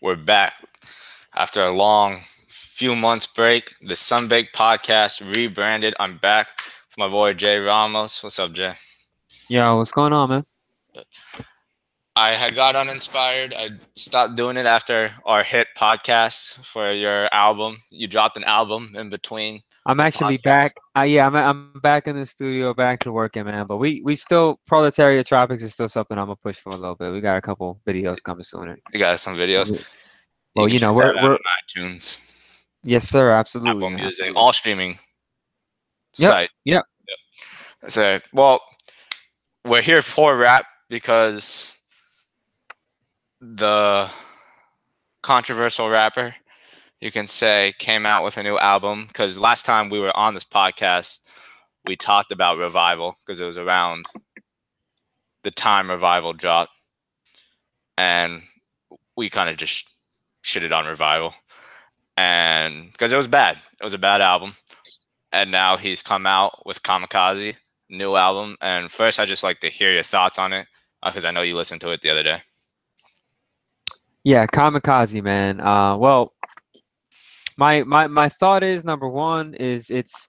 We're back after a long few months break. The Sonbeek Podcast rebranded. I'm back with my boy Jay Ramos. What's up, Jay? Yo, what's going on, man? I had got uninspired. I stopped doing it after our hit podcast for your album. You dropped an album in between I'm the actually podcast. back. Yeah, I'm back in the studio, back to working, man. But we still Proletariat Tropics is still something I'm gonna push for a little bit. We got a couple videos coming sooner. You got some videos. Mhm. You Well, can you know, check that out we're on iTunes, yes, sir, absolutely, Apple man, Music, absolutely. all streaming Yep, sites. yep. So, well, we're here for rap because the controversial rapper, you can say, came out with a new album. Because last time we were on this podcast, we talked about Revival because it was around the time Revival dropped, and we kind of just shitted on Revival, and because it was bad, it was a bad album. And now he's come out with Kamikaze, new album. And first, I just like to hear your thoughts on it because I know you listened to it the other day. Yeah, Kamikaze, man. Well, my thought is number one is it's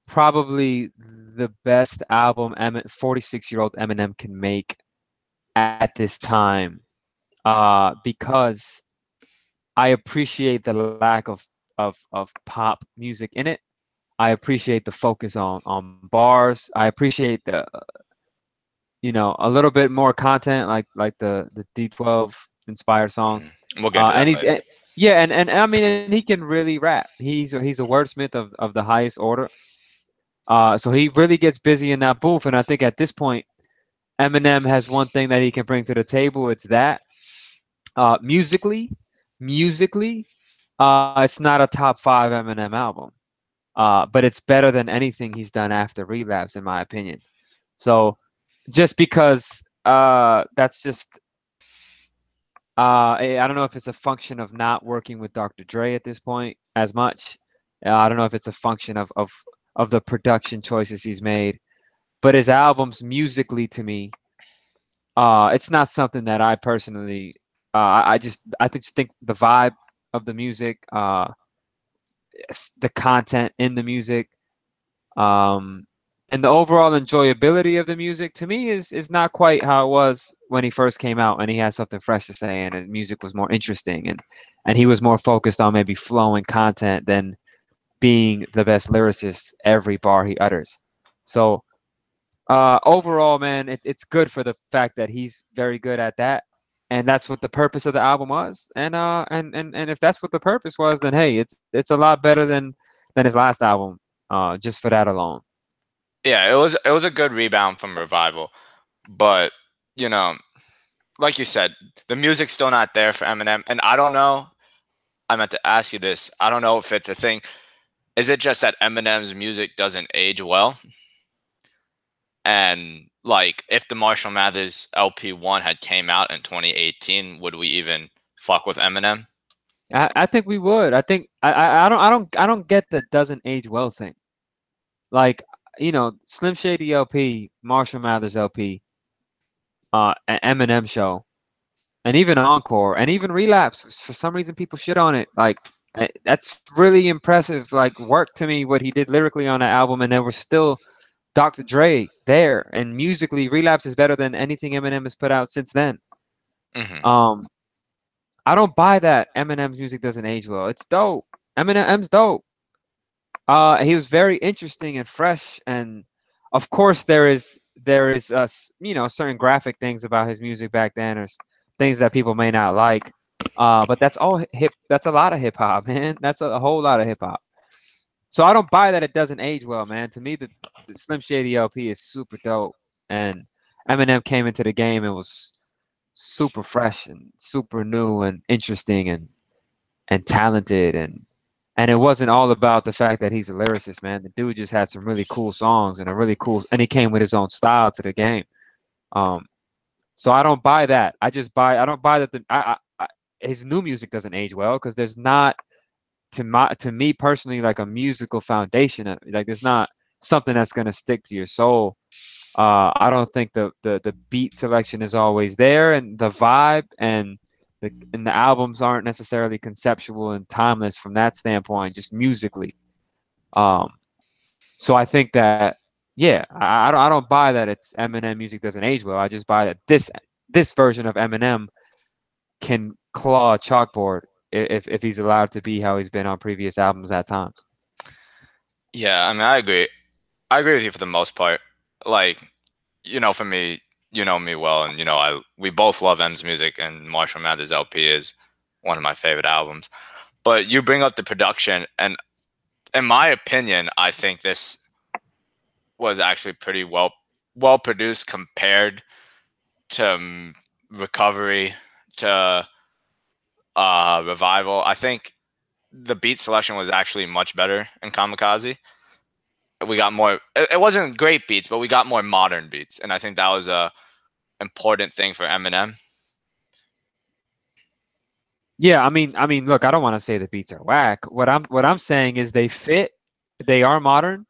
probably the best album 46-year-old Eminem can make at this time. Because I appreciate the lack of pop music in it. I appreciate the focus on bars. I appreciate the a little bit more content like the D12 inspired song. We'll get to that And he later. yeah, and I mean, and he can really rap. He's a wordsmith of the highest order. So he really gets busy in that booth, and I think at this point, Eminem has one thing that he can bring to the table. It's that musically, it's not a top five Eminem album. But it's better than anything he's done after Relapse, in my opinion. So just because that's just I don't know if it's a function of not working with Dr. Dre at this point as much. I don't know if it's a function of the production choices he's made. But his albums musically to me, it's not something that I personally I just think the vibe of the music, the content in the music, um, and the overall enjoyability of the music to me is not quite how it was when he first came out and he had something fresh to say and the music was more interesting and he was more focused on maybe flow and content than being the best lyricist every bar he utters. So overall, man, it's good for the fact that he's very good at that, and that's what the purpose of the album was. And if that's what the purpose was, then hey, it's a lot better than his last album, just for that alone. Yeah, it was a good rebound from Revival, but you know, like you said, the music's still not there for Eminem, and I don't know. I meant to ask you this. I don't know if it's a thing. Is it just that Eminem's music doesn't age well? And like, if the Marshall Mathers LP1 had came out in 2018, would we even fuck with Eminem? I think we would. I think I don't get the doesn't age well thing. Like, Slim Shady LP, Marshall Mathers LP, Eminem show, and even Encore, and even Relapse. For some reason, people shit on it. Like, that's really impressive. Like, work to me what he did lyrically on that album, and there was still Dr. Dre there, and musically, Relapse is better than anything Eminem has put out since then. Hmm. Um, I don't buy that Eminem's music doesn't age well. It's dope. Eminem's dope. He was very interesting and fresh, and of course there is certain graphic things about his music back then, or things that people may not like. But that's all hip. That's a lot of hip hop, man. That's a whole lot of hip hop. So I don't buy that it doesn't age well, man. To me, the Slim Shady LP is super dope, and Eminem came into the game and was super fresh and super new and interesting and talented and it wasn't all about the fact that he's a lyricist, man. The dude just had some really cool songs and a really cool, and he came with his own style to the game. Um, so I don't buy that. I don't buy that his new music doesn't age well because there's not to me personally like a musical foundation. Like there's not something that's gonna stick to your soul. I don't think the beat selection is always there and the vibe and and the albums aren't necessarily conceptual and timeless from that standpoint, just musically. Um, so I think that, yeah, I don't buy that it's Eminem music doesn't age well. I just buy that this version of Eminem can claw a chalkboard if he's allowed to be how he's been on previous albums at times. Yeah, I mean, I agree. I agree with you for the most part. Like, for me, you know me well, and we both love M's music, and Marshall Mathers LP is one of my favorite albums. But you bring up the production, and in my opinion, I think this was actually pretty well produced compared to Recovery, to Revival. I think the beat selection was actually much better in Kamikaze. We got more. It wasn't great beats, but we got more modern beats, and I think that was a important thing for Eminem. Yeah, I mean, look, I don't want to say the beats are whack. What I'm saying is they fit, they are modern,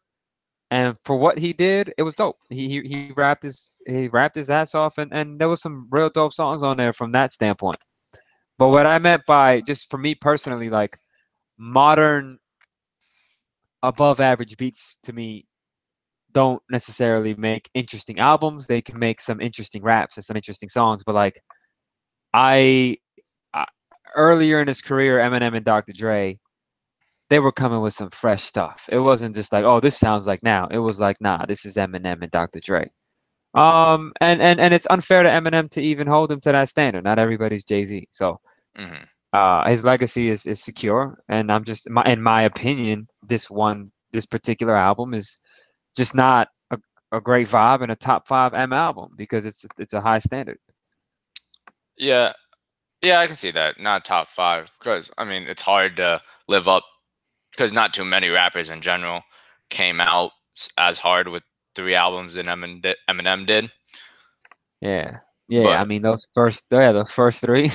and for what he did, it was dope. He rapped his ass off, and there was some real dope songs on there from that standpoint. But what I meant by, just for me personally, like modern above average beats to me don't necessarily make interesting albums. They can make some interesting raps and some interesting songs, but like I, I earlier in his career, Eminem and Dr. Dre, they were coming with some fresh stuff. It wasn't just like, oh, this sounds like now. It was like, nah, this is Eminem and Dr. Dre. And it's unfair to Eminem to even hold him to that standard. Not everybody's Jay-Z. So Hmm. his legacy is secure, and in my opinion, this particular album is just not a great vibe and a top five M album because it's a high standard. Yeah, yeah, I can see that. Not top five, because I mean it's hard to live up, because not too many rappers in general came out as hard with three albums that Eminem did. Yeah, yeah. I But mean those first three.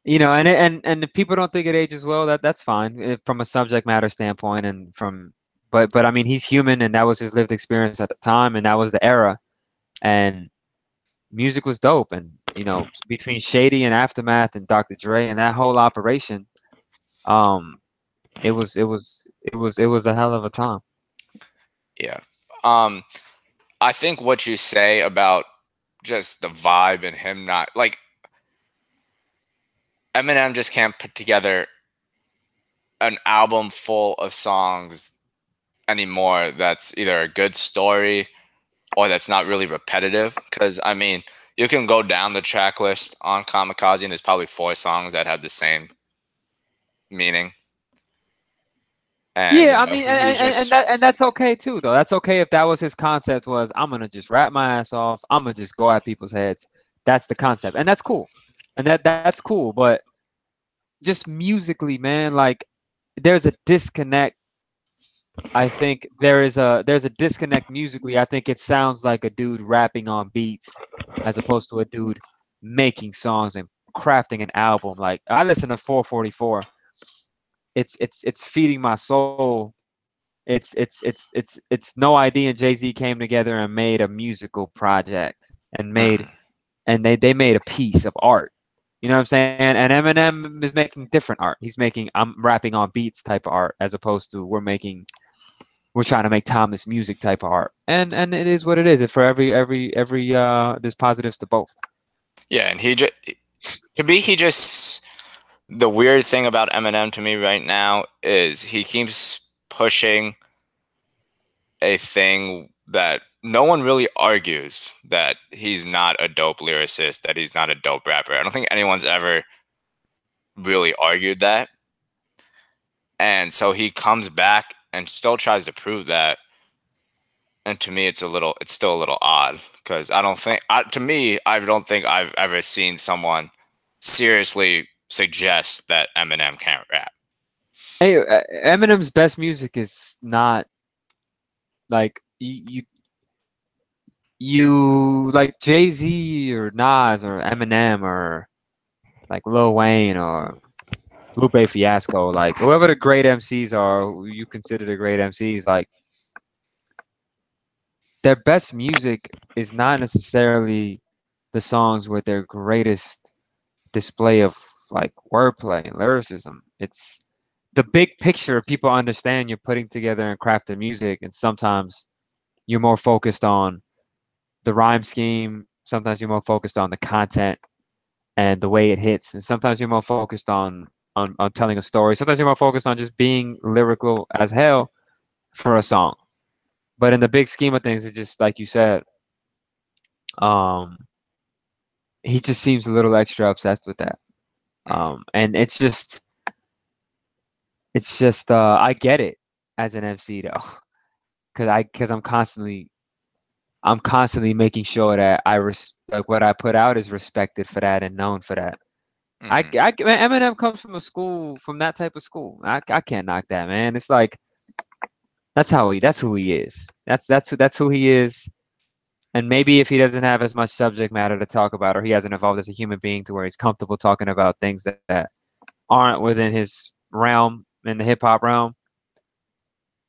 And if people don't think it ages well, that's fine from a subject matter standpoint and from, but I mean he's human and that was his lived experience at the time and that was the era and music was dope and between Shady and Aftermath and Dr. Dre and that whole operation, um, it was a hell of a time. yeah, um, I think what you say about just the vibe and him not like Eminem just can't put together an album full of songs anymore that's either a good story or that's not really repetitive. Because I mean, you can go down the track list on Kamikaze, and there's probably four songs that have the same meaning. And Yeah, I mean, he's just and that's okay too, though. That's okay if that was his concept was I'm gonna just rap my ass off. I'm gonna just go at people's heads. That's the concept, and that's cool, and that's cool. But just musically, man, like there's a disconnect. I think there's a disconnect musically. I think it sounds like a dude rapping on beats as opposed to a dude making songs and crafting an album. Like I listen to 444. It's feeding my soul. It's No ID and Jay-Z came together and made a musical project and made mhm. and they made a piece of art. You know what I'm saying? And Eminem is making different art. He's making I'm rapping on beats type of art as opposed to we're trying to make timeless music type of art. And it is what it is. For every there's positives to both. Yeah, and he just the weird thing about Eminem to me right now is he keeps pushing a thing that no one really argues, that he's not a dope lyricist, that he's not a dope rapper. I don't think anyone's ever really argued that. And so he comes back and still tries to prove that. And to me, it's still a little odd, because to me, I don't think I've ever seen someone seriously suggest that Eminem can't rap. Hey, Eminem's best music is not like you like Jay-Z or Nas or Eminem or like Lil Wayne or Lupe Fiasco, like whoever the great MCs are, who you consider the great MCs, like their best music is not necessarily the songs with their greatest display of like wordplay and lyricism. It's the big picture people understand you're putting together and crafting music, and sometimes you're more focused on the rhyme scheme, sometimes you're more focused on the content and the way it hits, and sometimes you're more focused on telling a story, sometimes you're more focused on just being lyrical as hell for a song. But in the big scheme of things, it's just like you said, um he just seems a little extra obsessed with that. Mhm. And it's just I get it as an MC though, because I'm constantly making sure that like what I put out is respected for that and known for that. Mhm. Man, Eminem comes from a school, from that type of school. I can't knock that, man. It's like that's who he is. That's who he is. And maybe if he doesn't have as much subject matter to talk about, or he hasn't evolved as a human being to where he's comfortable talking about things that aren't within his realm in the hip hop realm,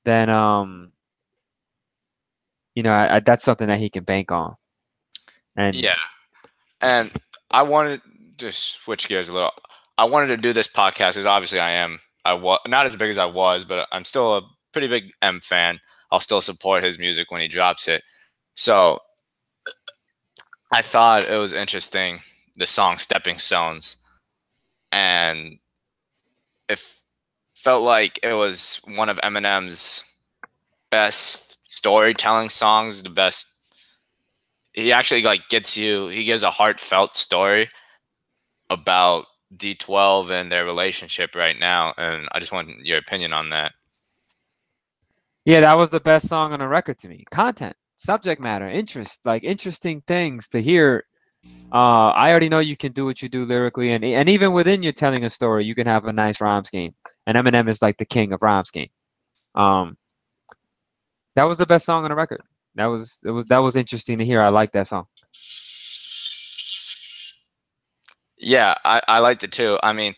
then that's something that he can bank on. And Yeah. And I wanted to switch gears a little. I wanted to do this podcast because obviously I was not as big as I was, but I'm still a pretty big M fan. I'll still support his music when he drops it. So I thought it was interesting, the song Stepping Stones. And it felt like it was one of Eminem's best storytelling songs, the best. He actually like he gives a heartfelt story about D12 and their relationship right now, and I just want your opinion on that. yeah, that was the best song on the record to me. Content, subject matter, interest, like interesting things to hear. I already know you can do what you do lyrically, and even within your telling a story, you can have a nice rhyme scheme. And Eminem is like the king of rhyme scheme. Um, that was the best song on the record. That was interesting to hear. I like that song. Yeah, I liked it too. I mean,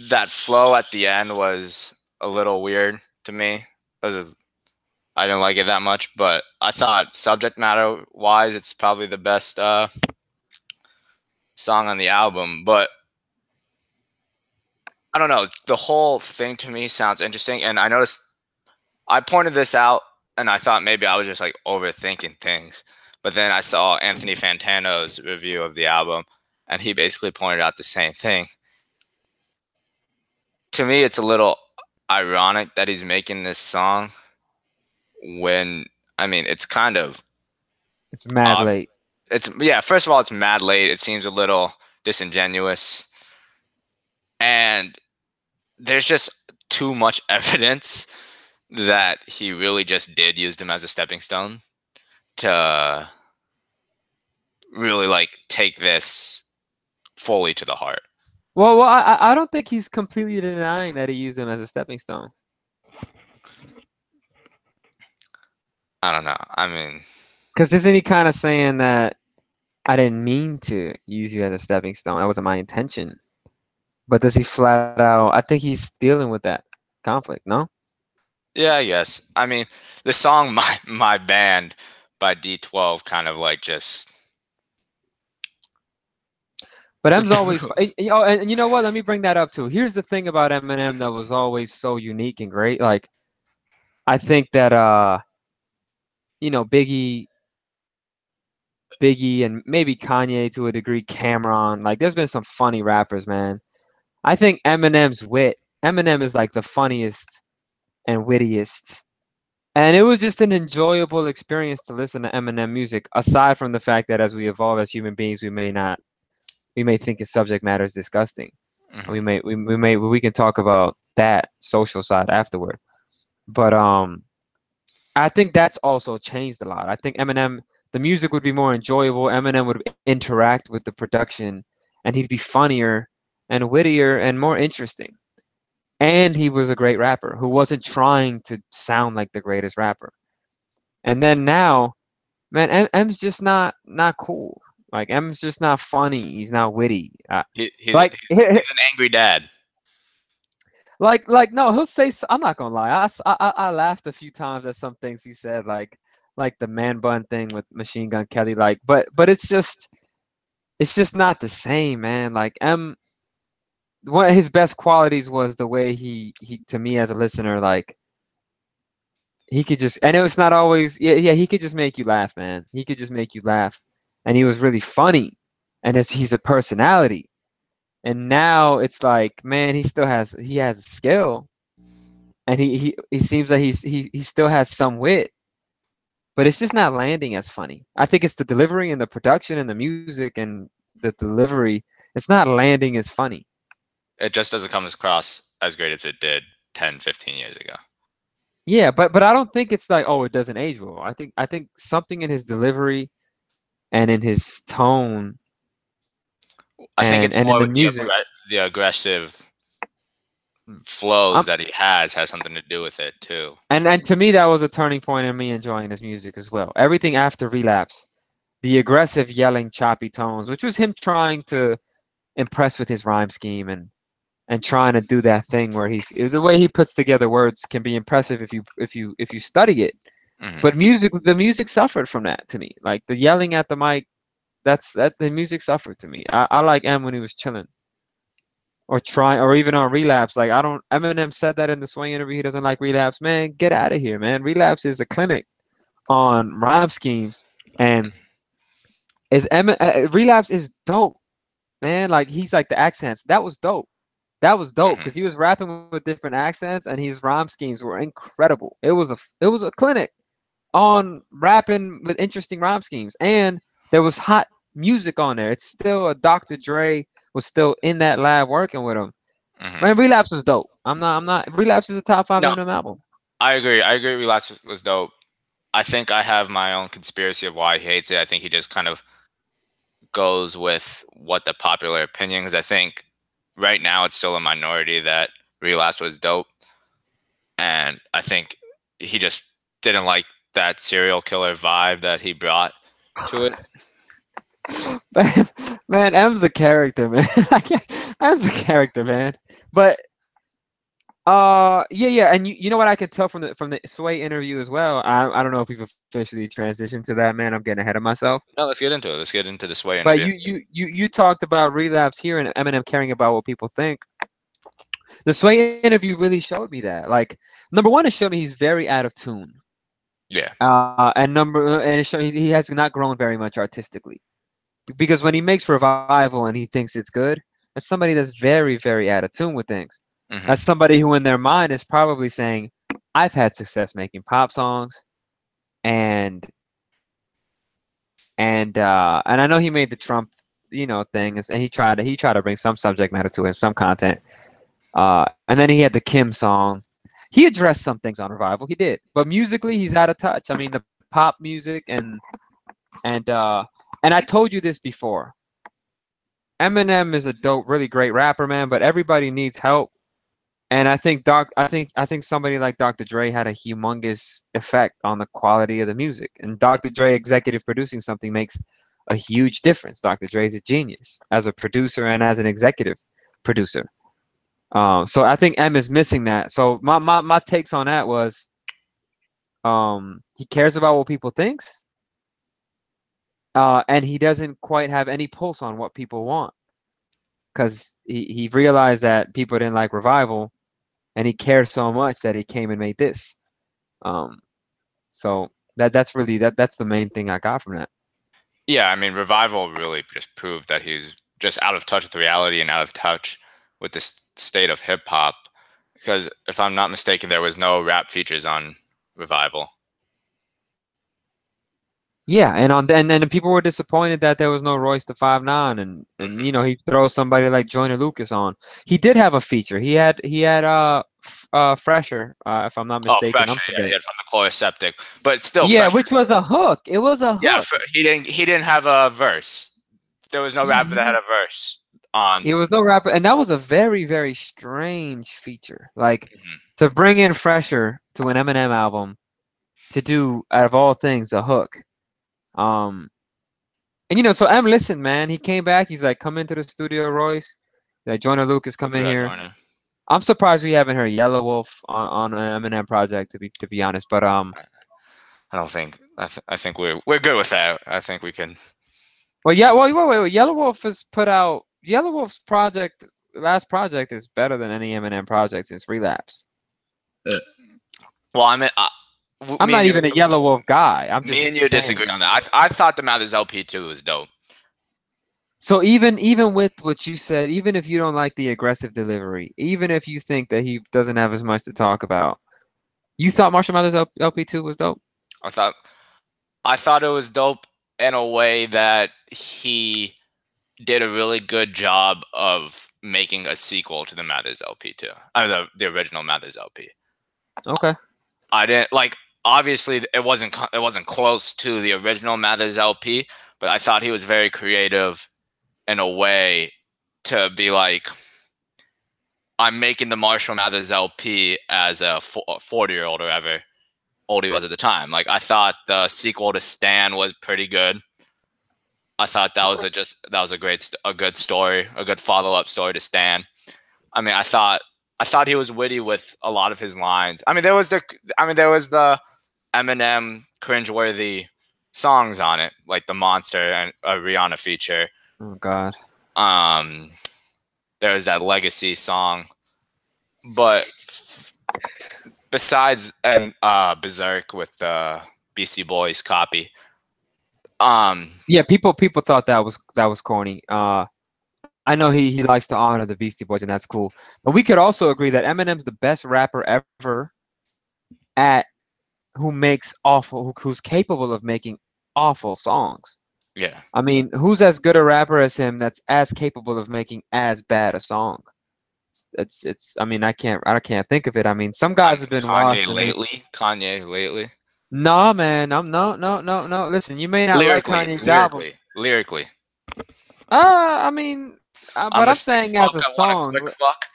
that flow at the end was a little weird to me. I didn't like it that much, but I thought subject matter wise, it's probably the best song on the album. But I don't know. The whole thing to me sounds interesting, and I noticed I pointed this out, and I thought maybe I was just like overthinking things. But then I saw Anthony Fantano's review of the album, and he basically pointed out the same thing. To me, it's a little ironic that he's making this song when, I mean, it's kind of It's mad ob- late. it's yeah. First of all, it's mad late. It seems a little disingenuous, and there's just too much evidence that he really just did use them as a stepping stone to really like take this fully to the heart. Well, I don't think he's completely denying that he used them as a stepping stone. I don't know. I mean, Because isn't he kind of saying that I didn't mean to use you as a stepping stone? That wasn't my intention. But does he flat out? I think he's dealing with that conflict. No. yeah, I guess. I mean, the song My Band" by D12 kind of like just But M's always, oh, and you know what? Let me bring that up too. Here's the thing about Eminem that was always so unique and great. Like, I think that Biggie, and maybe Kanye to a degree, Cameron. Like, there's been some funny rappers, man. I think Eminem is like the funniest and wittiest. And it was just an enjoyable experience to listen to Eminem music, aside from the fact that as we evolve as human beings, we may think his subject matter is disgusting. mhm. We can talk about that social side afterward. But I think that's also changed a lot. I think Eminem, the music would be more enjoyable. Eminem would interact with the production, and he'd be funnier and wittier and more interesting. And he was a great rapper who wasn't trying to sound like the greatest rapper. And then now, man, M's just not cool. Like M's just not funny. He's not witty. Like He's an angry dad. like no, he'll say. I'm not gonna lie. I laughed a few times at some things he said, like the man bun thing with Machine Gun Kelly. Like, but it's just it's just not the same, man. Like one of his best qualities was the way he to me as a listener, like he could just, and it was not always, yeah, he could just make you laugh, man. He could just make you laugh, and he was really funny, and he's a personality. And now it's like, man, he has a skill, and he seems like he still has some wit, but it's just not landing as funny. I think it's the delivery and the production and the music and the delivery. It's not landing as funny. It just doesn't come across as great as it did 10, 15 years ago. Yeah, but I don't think it's like, oh, it doesn't age well. I think something in his delivery and in his tone I think it's and in more the with music. the aggressive Um, flows that he has something to do with it too. and to me that was a turning point in me enjoying his music as well. Everything after Relapse, the aggressive yelling choppy tones, which was him trying to impress with his rhyme scheme and trying to do that thing where he's the way he puts together words can be impressive if you study it. Hmm. But the music suffered from that to me. Like the yelling at the mic, that the music suffered to me. I like M when he was chilling or trying or even on Relapse. Like I don't Eminem said that in the Swing interview. He doesn't like Relapse. Man, get out of here, man. Relapse is a clinic on rhyme schemes and Relapse is dope, man. Like he's like the accents. That was dope. That was dope Hmm. because he was rapping with different accents and his rhyme schemes were incredible. It was a clinic on rapping with interesting rhyme schemes, and there was hot music on there. It's still a Dr. Dre was still in that lab working with him. Hmm. Man, Relapse was dope. I'm not. Relapse is a top five No, Eminem album. I agree. I agree. Relapse was dope. I think I have my own conspiracy of why he hates it. I think he just kind of goes with what the popular opinion. Because I think right now it's still a minority that Relapse was dope, and I think he just didn't like that serial killer vibe that he brought to it. man, man, M's a character, man. M's a character, man. But yeah, yeah, and you know what I could tell from the Sway interview as well. I don't know if we've officially transitioned to that, man. I'm getting ahead of myself. No, let's get into it. Let's get into the Sway But interview. you talked about Relapse here and Eminem caring about what people think. The Sway interview really showed me that. Like, number one, it showed me he's very out of tune. Yeah. And it showed he has not grown very much artistically. Because when he makes Revival and he thinks it's good, that's somebody that's very, very out of tune with things. Hmm. That's somebody who in their mind is probably saying, I've had success making pop songs and and I know he made the Trump, thing, and he tried to bring some subject matter to it, some content. And then he had the Kim song. He addressed some things on Revival. He did, but musically, he's out of touch. I mean, the pop music and uh, and I told you this before. Eminem is a dope, really great rapper, man. But everybody needs help, and I think somebody like Dr. Dre had a humongous effect on the quality of the music. And Dr. Dre executive producing something makes a huge difference. Dr. Dre is a genius as a producer and as an executive producer. So I think M is missing that. So my takes on that was he cares about what people thinks, and he doesn't quite have any pulse on what people want because he realized that people didn't like Revival, and he cares so much that he came and made this. Um, so that's the main thing I got from that. Yeah, I mean, Revival really just proved that he's just out of touch with reality and out of touch with the state of hip hop. Because if I'm not mistaken, there was no rap features on Revival. Yeah, and then people were disappointed that there was no Royce the 5'9", and Hmm. he throws somebody like Joyner Lucas on. He did have a feature. He had Fresher, if I'm not Oh, mistaken. I'm Fresher, yeah, he forgetting. had from the Chloroseptic, but still, Yeah, Fresher. which was a hook. It was a Yeah, hook. he didn't have a verse. There was no rapper that had Mhm. a verse on. It was no rapper, and that was a very, very strange feature. Like Mhm. to bring in Fresher to an Eminem album to do out of all things a hook. Um, and so M listened, man. He came back. He's like, come into the studio, Royce. Like, Joyner Lucas, Look come at in that, here. Joyner. I'm surprised we haven't heard Yellow Wolf on an Eminem project to be honest. But I don't think. I think we're good with that. I think we can. Well, yeah. Well, wait. Yellow Wolf has put out Yellow Wolf's last project is better than any Eminem project since Relapse. Well, I mean, I'm me not and you, even a Yellow Wolf guy. I'm me just and you saying. disagree on that. I thought the Mathers LP2 was dope. So even with what you said, even if you don't like the aggressive delivery, even if you think that he doesn't have as much to talk about, you thought Marshall Mathers LP2 was dope? I thought I thought it was dope in a way that he did a really good job of making a sequel to the Mathers LP2. The original Mathers LP. Okay. I didn't like obviously it wasn't close to the original Mathers LP, but I thought he was very creative in a way to be like I'm making the Marshall Mathers LP as a 40-year-old or ever old he was at the time. Like I thought the sequel to Stan was pretty good. I thought that was a good story, a good follow-up story to Stan. I mean, I thought he was witty with a lot of his lines. I mean, there was the Eminem cringeworthy songs on it, like the Monster and a Rihanna feature. Oh God. Um, there was that Legacy song, but besides and Berserk with the Beastie Boys copy. Yeah, people thought that was corny. I know he likes to honor the Beastie Boys, and that's cool. But we could also agree that Eminem's the best rapper ever at who's capable of making awful songs. Yeah. I mean, who's as good a rapper as him that's as capable of making as bad a song? It's I mean, I can't think of it. I mean, some guys have been washed. Kanye lately. Nah, man, I'm no. Listen, you may not like Kanye's album. Lyrically. I mean, I'm but a I'm sick saying as fuck. a I want a song, quick fuck.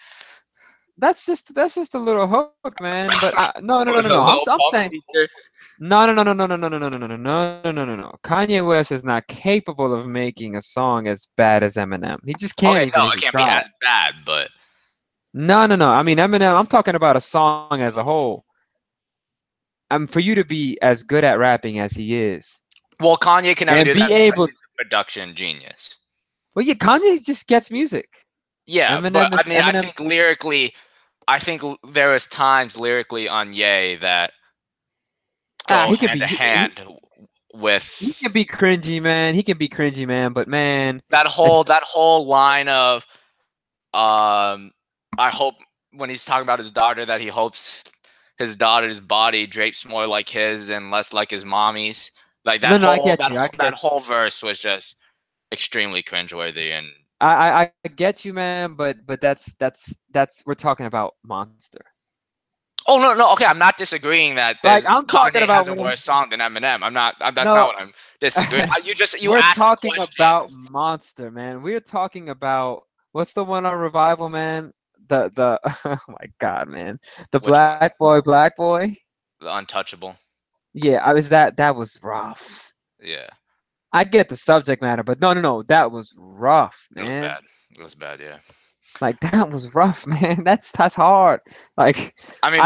that's just a little hook, man. But With a no. Lil I'm Pump saying feature. no. Kanye West is not capable of making a song as bad as Eminem. He just can't Okay, even no, it can't be try. as bad, but No. I mean, Eminem. I'm talking about a song as a whole. For you to be as good at rapping as he is, well, Kanye can never and do that be because able. he's a production genius. Well, yeah, Kanye just gets music. Yeah, but I mean, Eminem. I think there was times lyrically on Ye that go He can hand be to hand he with can be cringy, man. He can be cringy, man. But man, that whole line of I hope when he's talking about his daughter that he hopes his daughter's body drapes more like his and less like his mommy's. Like no, I get you. that whole verse was just extremely cringeworthy and I get you, man. But that's we're talking about Monster. oh no okay I'm not disagreeing that Like there's I'm talking Kanye has about a when worse song than Eminem. That's not no, what I'm disagreeing. You we're asked the talking question. about Monster, man. We're talking about what's the one on Revival, man? The oh my God, man. The Which one? Black Boy. The Untouchable. Yeah, I was that was rough. Yeah, I get the subject matter, but no, that was rough, it was man. bad. It was bad. Yeah. Like that was rough, man. That's hard. Like I mean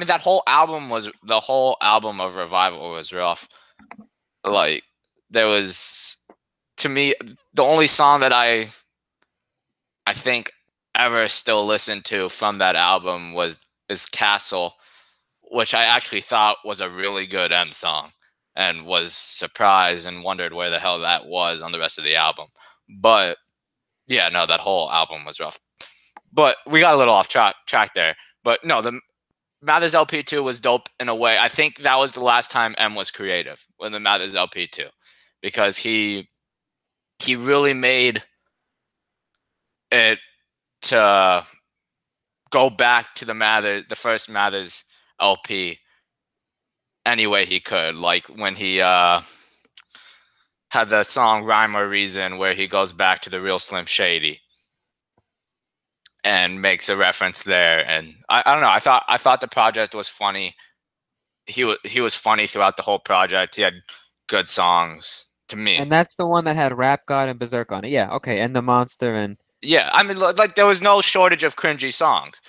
that whole album was the whole album of Revival was rough. Like there was to me the only song that I think ever still listen to from that album is Castle, which I actually thought was a really good M song and was surprised and wondered where the hell that was on the rest of the album. But yeah, no, that whole album was rough. But we got a little off track there. But no, the Mathers LP2 was dope in a way. I think that was the last time M was creative with the Mathers LP2 because he really made it to go back to the first Mathers LP any way he could. Like when he had the song Rhyme or Reason where he goes back to the real Slim Shady and makes a reference there. And I don't know. I thought the project was funny. He was funny throughout the whole project. He had good songs to me. and that's the one that had Rap God and Berserk on it. Yeah, okay, and the Monster and Yeah, I mean, like there was no shortage of cringy songs.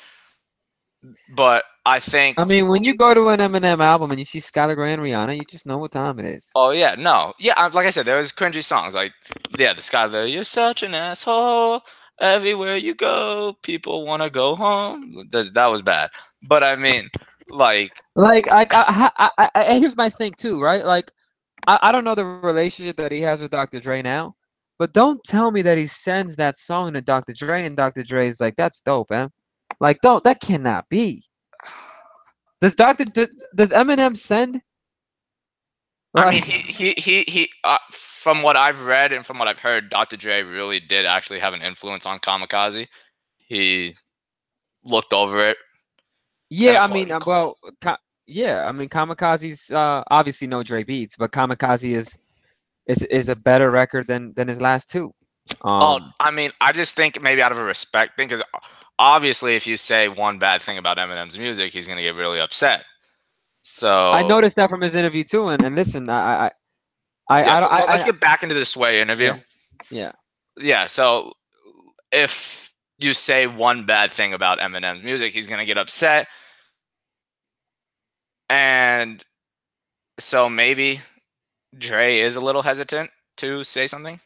But I think, I mean, when you go to an Eminem album and you see Skylar Grey and Rihanna, you just know what time it is. oh yeah, no, yeah, like I said, there was cringy songs like, yeah, the Skylar, you're such an asshole. Everywhere you go, people want to go home. That was bad. But I mean, like, Like, here's my thing too, right? Like, I don't know the relationship that he has with Dr. Dre now, but don't tell me that he sends that song to Dr. Dre and Dr. Dre is like, that's dope, man. Like, that cannot be. Does Eminem send? I mean, Like, from what I've read and from what I've heard, Dr. Dre really did actually have an influence on Kamikaze. He looked over it. And yeah, I mean, well, yeah, I mean, Kamikaze's obviously no Dre beats, but Kamikaze is a better record than his last two. oh, I mean, I just think maybe out of a respect thing, because obviously, if you say one bad thing about Eminem's music, he's gonna get really upset. I So noticed that from his interview too, and listen, yeah, so I let's get back into the Sway interview. yeah. Yeah, so if you say one bad thing about Eminem's music, he's gonna get upset, and so maybe Dre is a little hesitant to say something.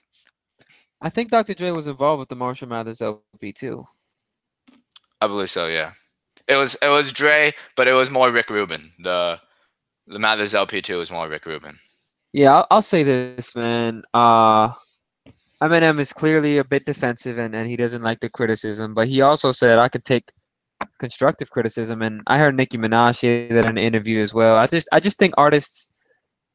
I think Dr. Dre was involved with the Marshall Mathers LP too. I believe so. Yeah, it was Dre, but it was more Rick Rubin. The Mathers LP2 was more Rick Rubin. Yeah, I'll say this, man. Eminem is clearly a bit defensive and he doesn't like the criticism, but he also said I could take constructive criticism, and I heard Nicki Minaj say that in an interview as well. I just think artists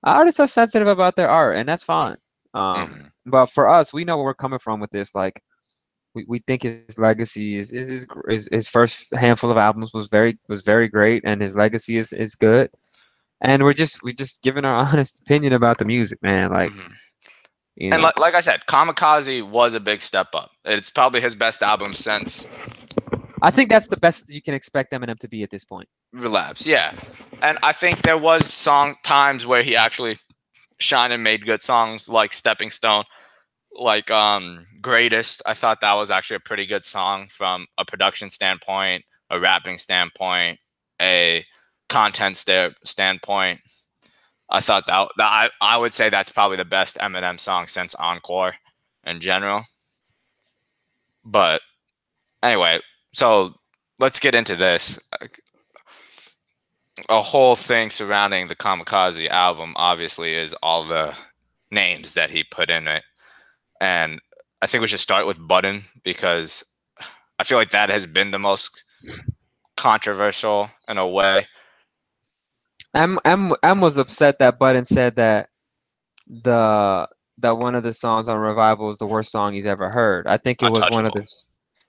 are sensitive about their art, and that's fine. But for us, we know where we're coming from with this. Like, we think his legacy is his first handful of albums was very great, and his legacy is good. And we're just giving our honest opinion about the music, man. Like, you And know, like I said, Kamikaze was a big step up. It's probably his best album since I think that's the best you can expect Eminem to be at this point. Relapse. Yeah, and I think there was times where he actually shined and made good songs, like Stepping Stone, like Greatest. I thought that was actually a pretty good song from a production standpoint, a rapping standpoint, a content standpoint. I thought that I would say that's probably the best Eminem song since Encore in general. But anyway, so let's get into this. A whole thing surrounding the Kamikaze album obviously is all the names that he put in it. And I think we should start with Button, because I feel like that has been the most controversial in a way. M was upset that Button said that that one of the songs on Revival is the worst song he's ever heard. I think it was one of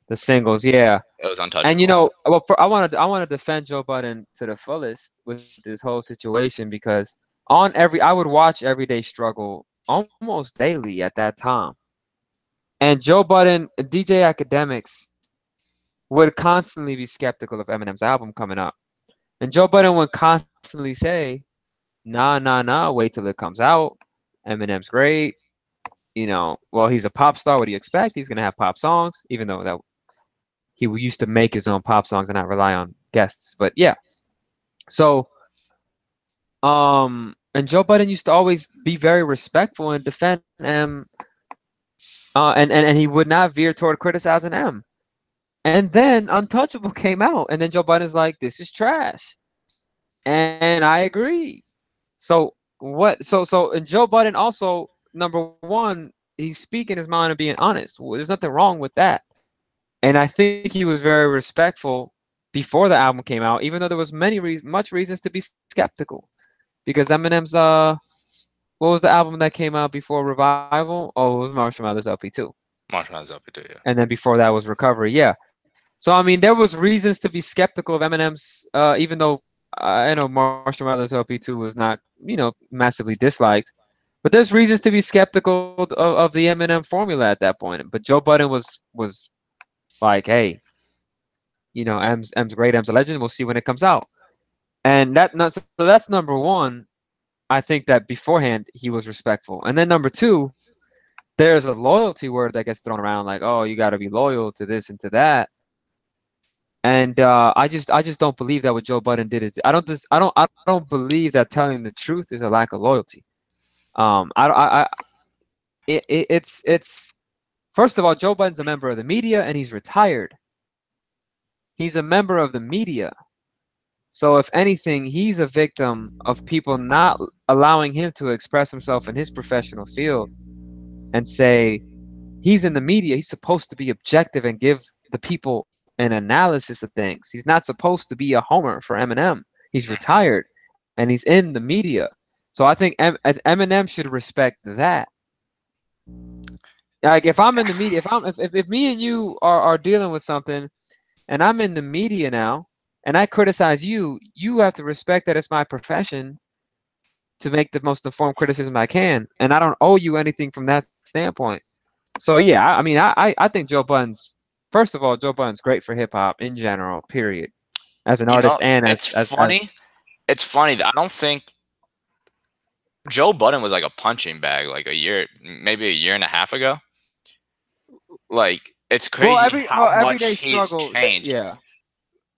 the singles. Yeah. It was untouchable. And well, I want to defend Joe Budden to the fullest with this whole situation, because I would watch Everyday Struggle almost daily at that time, and Joe Budden, DJ Academics, would constantly be skeptical of Eminem's album coming up, and Joe Budden would constantly say, "Nah, wait till it comes out. Eminem's great. Well, he's a pop star. What do you expect? He's gonna have pop songs, even though that." He used to make his own pop songs and not rely on guests. But yeah. So, and Joe Budden used to always be very respectful and defend M. And he would not veer toward criticizing M. And then Untouchable came out, and then Joe Budden's like, "This is trash," and I agree. So and Joe Budden also, number one, he's speaking his mind and being honest. Well, there's nothing wrong with that. And I think he was very respectful before the album came out, even though there was much reasons to be skeptical, because Eminem's what was the album that came out before Revival? Oh, it was Marshall Mathers LP2. Marshall Mathers LP2, yeah. And then before that was Recovery, yeah. So I mean, there was reasons to be skeptical of Eminem's, even though I know Marshall Mathers LP2 was not, massively disliked, but there's reasons to be skeptical of the Eminem formula at that point. But Joe Budden was like, hey, M's great, M's a legend. We'll see when it comes out. And so that's number one. I think that beforehand he was respectful. And then number two, there's a loyalty word that gets thrown around, like, oh, you got to be loyal to this and to that. And I just don't believe that what Joe Budden did is I don't believe that telling the truth is a lack of loyalty. I it's first of all, Joe Budden's a member of the media and he's retired. He's a member of the media. So if anything, he's a victim of people not allowing him to express himself in his professional field and say he's in the media. He's supposed to be objective and give the people an analysis of things. He's not supposed to be a homer for Eminem. He's retired and he's in the media. So I think Eminem should respect that. Like if I'm in the media, if me and you are dealing with something and I'm in the media now and I criticize you, you have to respect that it's my profession to make the most informed criticism I can. And I don't owe you anything from that standpoint. So yeah, I mean, I think Joe Budden's first of all, Joe Budden's great for hip hop in general, period, as an You know, artist and it's as funny. It's funny that I don't think Joe Budden was like a punching bag like maybe a year and a half ago. Like it's crazy how much everyday he's struggle, changed. yeah,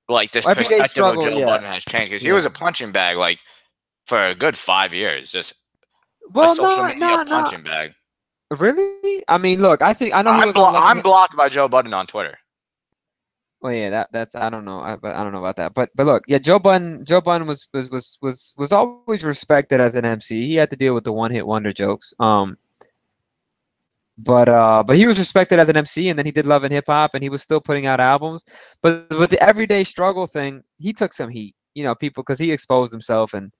Like this everyday perspective of struggle, Joe yeah, Budden has changed because he was yeah. a punching bag like for a good 5 years, just a Well, social no, media no, no, punching bag. really. I mean, look, I know he was on I'm blocked by Joe Budden on Twitter. Well, yeah, that's I don't know, but I don't know about that. But look, yeah, Joe Budden was always respected as an MC. He had to deal with the one hit wonder jokes. But he was respected as an MC, and then he did Love and Hip Hop, and he was still putting out albums. But with the everyday struggle thing, he took some heat, people because he exposed himself, and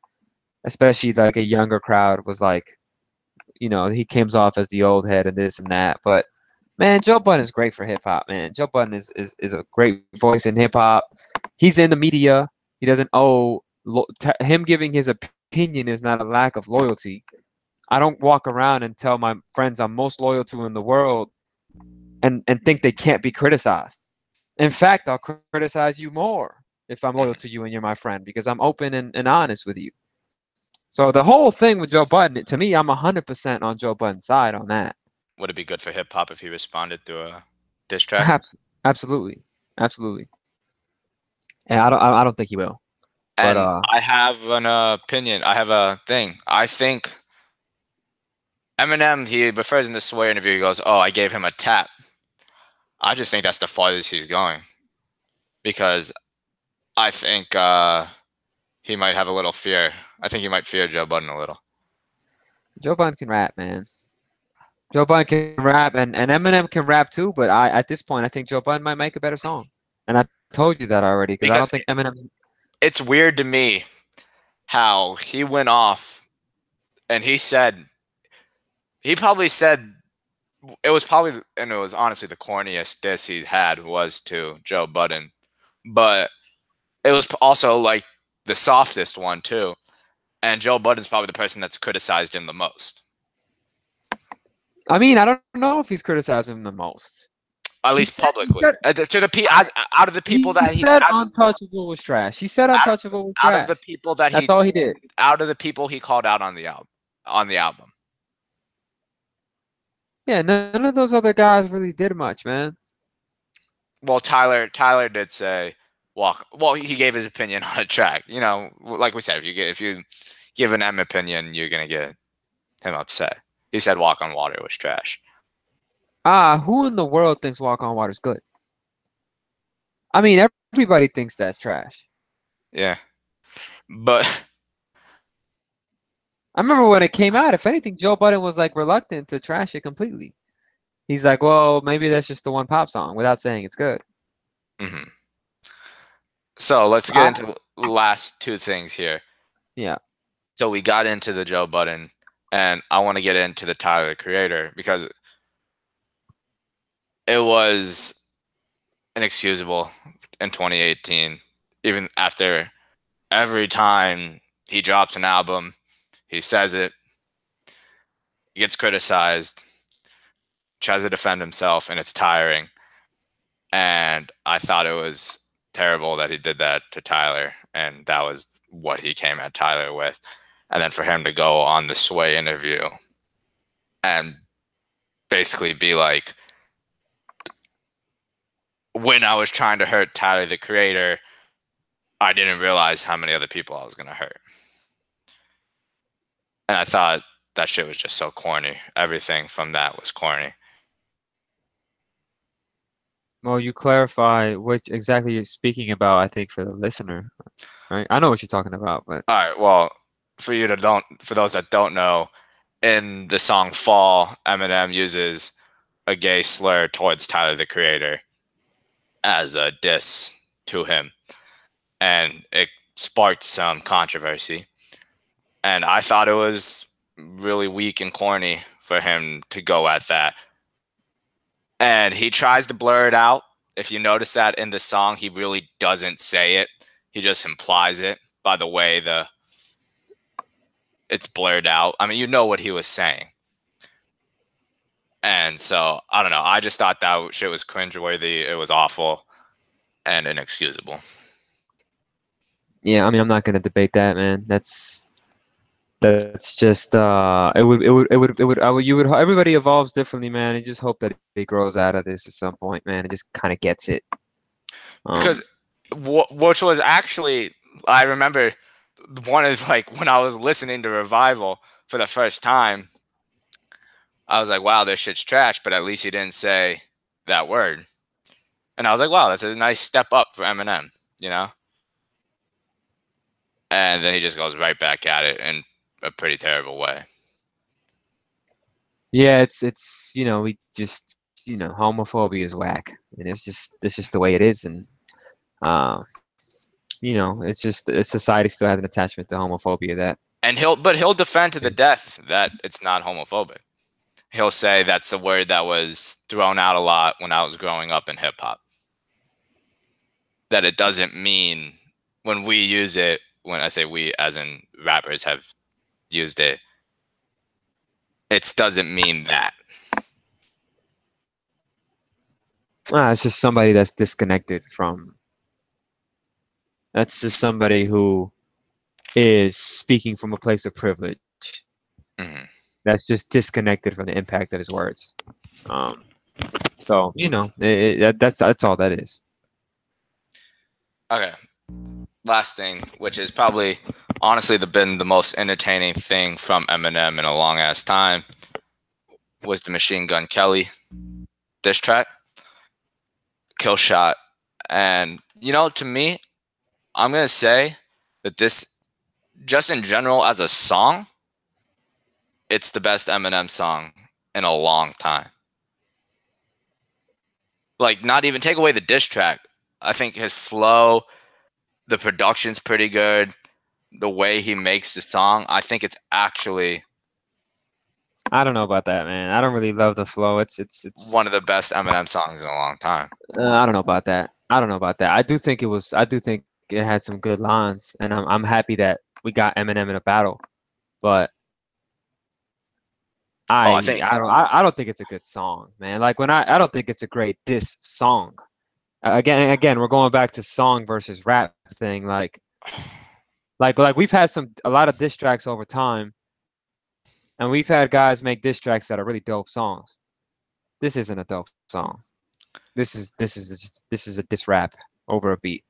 especially like a younger crowd was like, he comes off as the old head and this and that. But man, Joe Budden is great for hip hop, man. Joe Budden is a great voice in hip hop. He's in the media. He doesn't owe him giving his opinion is not a lack of loyalty. I don't walk around and tell my friends I'm most loyal to in the world and think they can't be criticized. In fact, I'll criticize you more if I'm loyal to you and you're my friend because I'm open and honest with you. So the whole thing with Joe Budden, to me, I'm 100% on Joe Budden's side on that. Would it be good for hip hop if he responded through a diss track? Absolutely, absolutely. And I don't think he will. And But I have an opinion. I have a thing. I think Eminem, he refers in the Sway interview, he goes, "Oh, I gave him a tap." I just think that's the farthest he's going. Because I think he might have a little fear. I think he might fear Joe Budden a little. Joe Budden can rap, man. Joe Budden can rap, and Eminem can rap too. But at this point, I think Joe Budden might make a better song. And I told you that already because I don't think Eminem. It's weird to me how he went off, and he probably said it was honestly the corniest diss he had was to Joe Budden, but it was also like the softest one too. And Joe Budden's probably the person that's criticized him the most. I mean, I don't know if he's criticized him the most. At least publicly. Out of the people that he said Untouchable was trash. He said Untouchable was trash. Out of the people that That's all he did. Out of the people he called out on the album. Yeah, none of those other guys really did much, man. Well, Tyler did say walk. Well, he gave his opinion on a track. Like we said, if you give an M opinion, you're gonna get him upset. He said Walk on Water was trash. Who in the world thinks Walk on Water's good? I mean, everybody thinks that's trash. Yeah. But I remember when it came out, if anything, Joe Budden was like reluctant to trash it completely. He's like, well, maybe that's just the one pop song without saying it's good. Mm-hmm. So let's get into the last two things here. Yeah. So we got into the Joe Budden, and I want to get into the Tyler, the Creator, because it was inexcusable in 2018. Even after every time he drops an album, he says it, he gets criticized, tries to defend himself, and it's tiring. And I thought it was terrible that he did that to Tyler, and that was what he came at Tyler with. And then for him to go on the Sway interview and basically be like, when I was trying to hurt Tyler the Creator, I didn't realize how many other people I was gonna hurt. And I thought that shit was just so corny. Everything from that was corny. Well, you clarify what exactly you're speaking about, I think, for the listener, right? I know what you're talking about, but All right, well, for those that don't know, in the song Fall, Eminem uses a gay slur towards Tyler the Creator as a diss to him. And it sparked some controversy. And I thought it was really weak and corny for him to go at that. And he tries to blur it out. If you notice that in the song, he really doesn't say it. He just implies it by the way it's blurred out. I mean, you know what he was saying. And so, I don't know. I just thought that shit was cringeworthy. It was awful and inexcusable. yeah, I mean, I'm not gonna debate that, man. That's just you would everybody evolves differently, man. You just hope that he grows out of this at some point, man. It just kind of gets it. Because which was actually, I remember one of like when I was listening to Revival for the first time, I was like, wow, this shit's trash, but at least he didn't say that word. And I was like, wow, that's a nice step up for Eminem, you know? And then he just goes right back at it in a pretty terrible way. Yeah, it's we just homophobia is whack, and it's just the way it is, and uh, it's just society still has an attachment to homophobia that. And he'll defend to the death that it's not homophobic. He'll say that's a word that was thrown out a lot when I was growing up in hip hop. That it doesn't mean when we use it, when I say we as in rappers have used it, it doesn't mean that. It's just somebody that's disconnected from. That's just somebody who is speaking from a place of privilege. Mm-hmm. That's just disconnected from the impact of his words. So that's all that is. Okay. Last thing, which is probably honestly been the most entertaining thing from Eminem in a long ass time, was the Machine Gun Kelly diss track, Kill Shot. And to me, I'm gonna say that this, just in general as a song, it's the best Eminem song in a long time. Like, not even take away the diss track. I think his flow, the production's pretty good. The way he makes the song, I think it's actually. I don't know about that, man. I don't really love the flow. It's one of the best Eminem songs in a long time. I don't know about that. I do think it was. I do think it had some good lines, and I'm happy that we got Eminem in a battle. But I don't think it's a good song, man. Like I don't think it's a great diss song. Again, we're going back to song versus rap thing. Like we've had a lot of diss tracks over time, and we've had guys make diss tracks that are really dope songs. This isn't a dope song. This is a diss rap over a beat.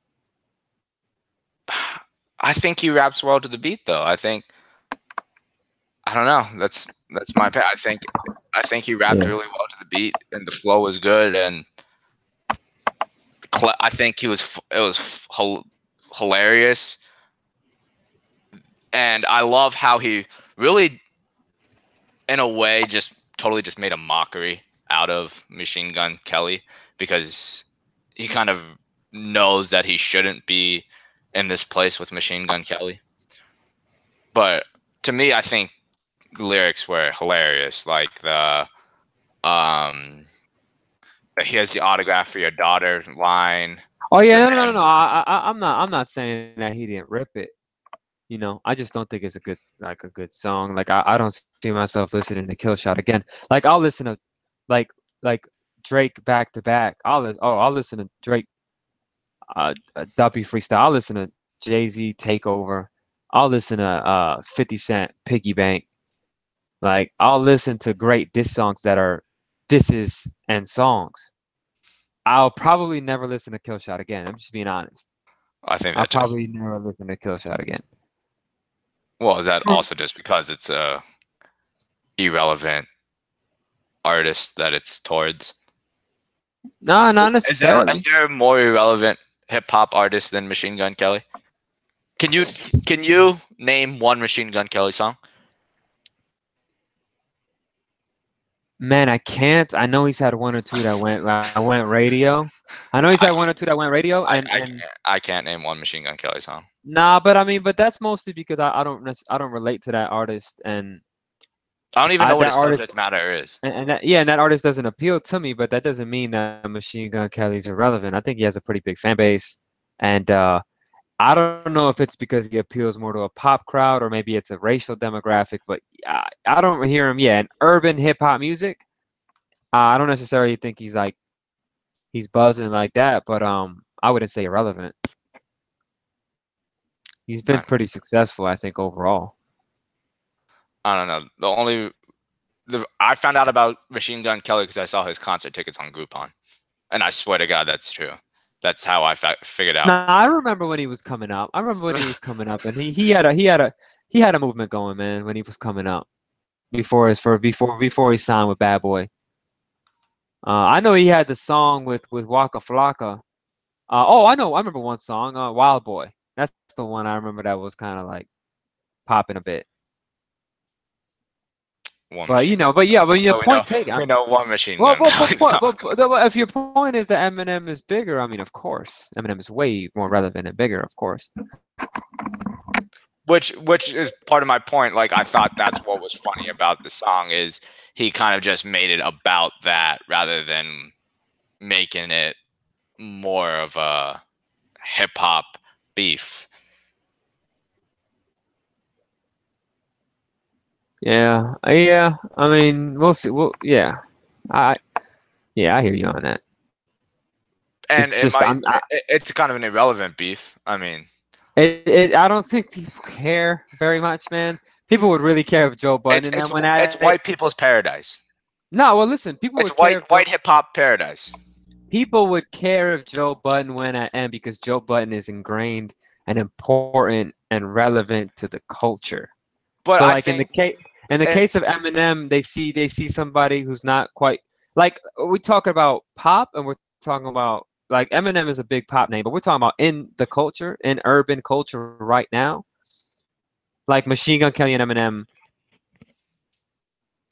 I think he raps well to the beat, though. I don't know. That's my opinion. I think he rapped really well to the beat, and the flow was good, and I think it was hilarious, and I love how he really, in a way, just totally just made a mockery out of Machine Gun Kelly, because he kind of knows that he shouldn't be in this place with Machine Gun Kelly. But to me, I think the lyrics were hilarious. Like here's the autograph for your daughter line. Oh yeah, no. I'm not saying that he didn't rip it. I just don't think it's a good song. Like I don't see myself listening to Kill Shot again. Like I'll listen to like Drake back to back. I'll listen to Drake Duppy freestyle. I'll listen to Jay-Z Takeover. I'll listen to 50 Cent Piggy Bank. Like I'll listen to great diss songs that are disses and songs. I'll probably never listen to Killshot again. I'm just being honest. I think I'll that just probably never listen to Killshot again. well, is that also just because it's a irrelevant artist that it's towards? No, not Is there necessarily. a more irrelevant hip hop artist than Machine Gun Kelly? Can you name one Machine Gun Kelly song? Man, I can't. I know he's had one or two that went radio. I know he's had one or two that went radio, and I can't name one Machine Gun Kelly song. nah, but I mean, but that's mostly because I don't relate to that artist, and I don't even know what that his artist subject matter is. and that artist doesn't appeal to me. But that doesn't mean that Machine Gun Kelly's irrelevant. I think he has a pretty big fan base, and I don't know if it's because he appeals more to a pop crowd or maybe it's a racial demographic. But I don't hear him. Yeah, in urban hip hop music, I don't necessarily think he's buzzing like that. But I wouldn't say irrelevant. He's been pretty successful, I think, overall. I don't know. I found out about Machine Gun Kelly because I saw his concert tickets on Groupon, and I swear to God, that's true. That's how I figured out. Nah, I remember when he was coming up. I remember when he was coming up, and he had a movement going, man, when he was coming up before he signed with Bad Boy. I know he had the song with Waka Flocka. I know. I remember one song, Wild Boy. That's the one I remember that was kind of like popping a bit. But your point taken. We know one Machine Well, Gun Kelly song. if your point is that Eminem is bigger, I mean, of course, Eminem is way more relevant and bigger, of course. Which is part of my point. Like, I thought that's what was funny about the song is he kind of just made it about that rather than making it more of a hip hop beef. Yeah. I mean, we'll see. I hear you on that. And it's kind of an irrelevant beef. I mean, I don't think people care very much, man. People would really care if Joe Budden and them went at it. It's white people's paradise. No, well, listen, people It's would care white hip hop paradise. People would care if Joe Budden went at M because Joe Budden is ingrained and important and relevant to the culture. But so, like in the case of Eminem, they see somebody who's not quite like we talk about pop, and we're talking about like Eminem is a big pop name, but we're talking about in the culture, in urban culture right now. Like Machine Gun Kelly and Eminem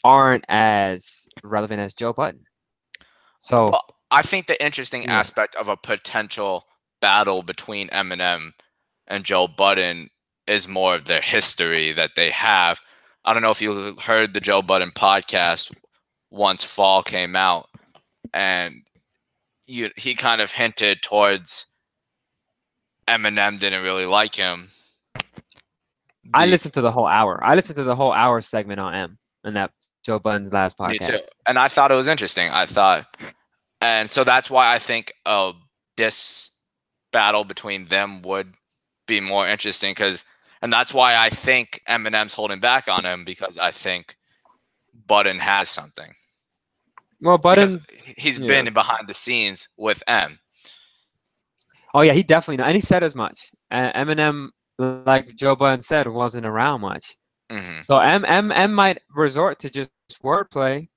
aren't as relevant as Joe Budden. So well, I think the interesting aspect of a potential battle between Eminem and Joe Budden is more of their history that they have. I don't know if you heard the Joe Budden podcast once Fall came out, and he kind of hinted towards Eminem didn't really like him. I listened to the whole hour. I listened to the whole hour segment on M in that Joe Budden's last podcast. Me too. And I thought it was interesting. And so that's why I think this battle between them would be more interesting and that's why I think Eminem's holding back on him because I think Budden has something. Well, Budden, he's been behind the scenes with M. Oh yeah, he definitely knows, and he said as much. Eminem, like Joe Budden said, wasn't around much. Mm-hmm. So M might resort to just wordplay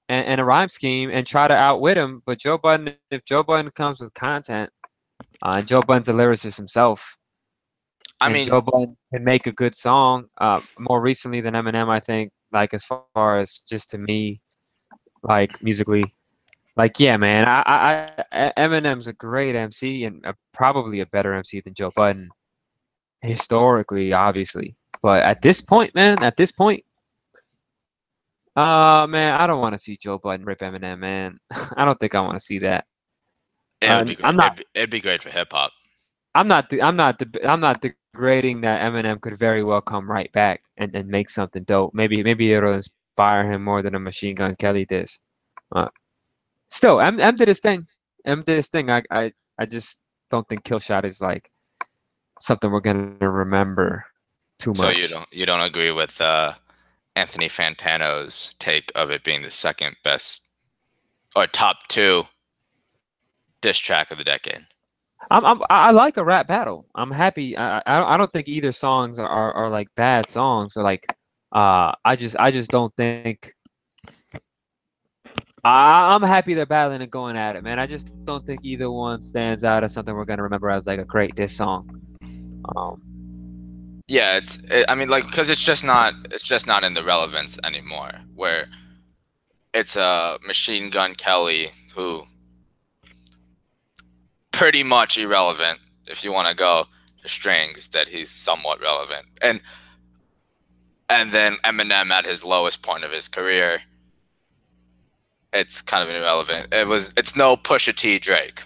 and a rhyme scheme and try to outwit him. But if Joe Budden comes with content, and Joe Budden's a lyricist himself. I mean, Joe Budden can make a good song more recently than Eminem, I think, like as far as just to me, like musically. Like, yeah, man, Eminem's a great MC and probably a better MC than Joe Budden, historically, obviously. But at this point, man, I don't want to see Joe Budden rip Eminem, man. I don't think I want to see that. It'd be great for hip hop. I'm not degrading that Eminem could very well come right back and make something dope. Maybe it'll inspire him more than a Machine Gun Kelly did. Still, M did his thing. I just don't think Killshot is like something we're gonna remember too much. So you don't agree with Anthony Fantano's take of it being the second best or top two diss track of the decade. I like a rap battle. I'm happy. I don't think either songs are like bad songs or like I just don't think I'm happy they're battling and going at it, man. I just don't think either one stands out as something we're gonna remember as like a great diss song. Um, Yeah, I mean, like, because it's just not in the relevance anymore. Where it's Machine Gun Kelly, who pretty much irrelevant if you want to go to strings, that he's somewhat relevant, and then Eminem at his lowest point of his career, it's kind of irrelevant. It's no Pusha T Drake.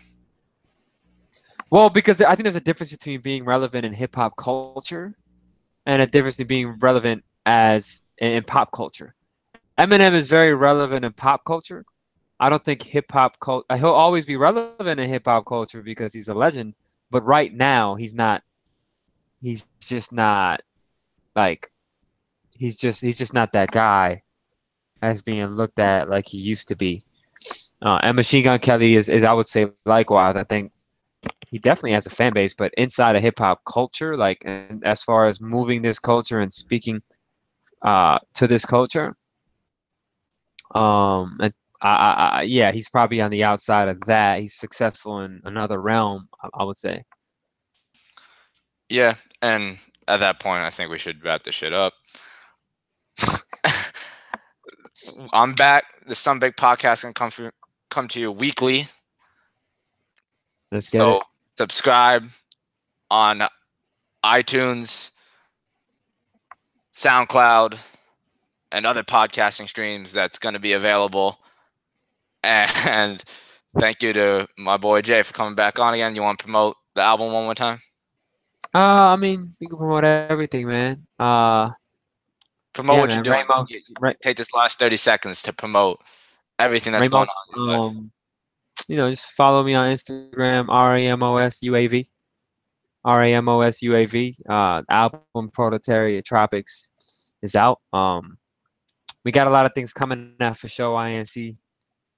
well, because I think there's a difference between being relevant in hip hop culture and a difference in being relevant as in pop culture. Eminem is very relevant in pop culture. I don't think hip hop culture. He'll always be relevant in hip hop culture because he's a legend. But right now, he's not. He's just not like. He's just not that guy as being looked at like he used to be. And Machine Gun Kelly is I would say likewise. I think he definitely has a fan base, but inside of hip hop culture, like and as far as moving this culture and speaking to this culture, and yeah, he's probably on the outside of that. He's successful in another realm, I would say. Yeah, and at that point, I think we should wrap this shit up. I'm back. The Sonbeek Podcast can come to you weekly. Let's get it. Subscribe on iTunes, SoundCloud, and other podcasting streams that's going to be available. And thank you to my boy Jay for coming back on again. You want to promote the album one more time? I mean, you can promote everything, man. Promote yeah, what man, you're doing. Take this last 30 seconds to promote everything that's going on. You know, just follow me on Instagram, RAMOSUAV. RAMOSUAV. Album Proletariat Tropics is out. We got a lot of things coming out for show INC.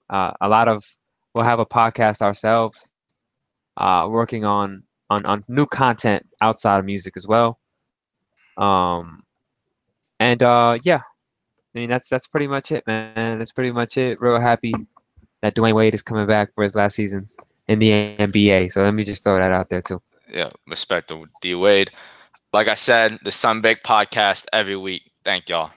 We'll have a podcast ourselves. Working on new content outside of music as well. And yeah, I mean that's pretty much it, man. That's pretty much it. Real happy that Dwayne Wade is coming back for his last season in the NBA. So let me just throw that out there too. Yeah, respect to D Wade. Like I said, the Sonbeek Podcast every week. Thank y'all.